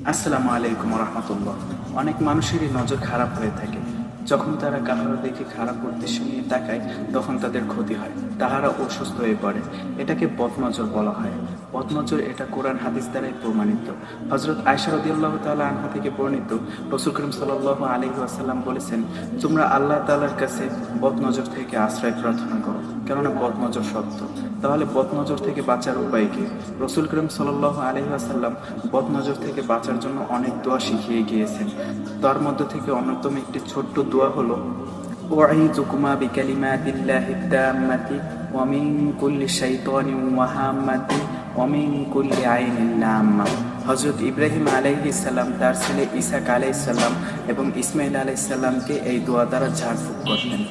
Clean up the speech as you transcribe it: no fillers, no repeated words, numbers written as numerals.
আসসালামু আলাইকুম রহমতুল্লাহ। অনেক মানুষেরই নজর খারাপ হয়ে থাকে। যখন তারা কাহারো দেখে খারাপ উদ্দেশ্য নিয়ে তাকায়, তখন তাদের ক্ষতি হয়, তাহারা অসুস্থ হয়ে পড়ে। এটাকে বদনজর বলা হয়। বদনজর এটা কোরআন হাদিস দ্বারাই প্রমাণিত। হজরত আয়েশা রাদিয়াল্লাহু তাআলা আনহা থেকে বর্ণিত, রাসূল করিম সাল্লাল্লাহু আলাইহি ওয়াসাল্লাম বলেছেন, তোমরা আল্লাহ তাআলার কাছে বদনজর থেকে আশ্রয় প্রার্থনা করো, কেননা বদনজর সত্য। তাহলে বদনজর থেকে বাঁচার উপায় কি? রাসূল করিম সাল্লাল্লাহু আলাইহি ওয়াসাল্লাম বদনজর থেকে বাঁচার জন্য অনেক দোয়া শিখিয়ে গিয়েছেন। তার মধ্যে থেকে অন্যতম একটি ছোট্ট দোয়া হলো, উঈযুকুমা বিকালিমাতিল্লাহিত তাম্মাতি ওয়া মিন কুল্লি শাইতানিন ওয়া হাম্মাতি ওয়া মিন কুল্লি আইনিন লাম্মা। হযরত ইব্রাহিম আলাইহিস সালাম তার ছেলে ইসহাক আলাইহিস সালাম এবং ইসমাঈল আলাইহিস সালামকে এই দোয়া দ্বারা ঝাড়ফুঁক করতেন।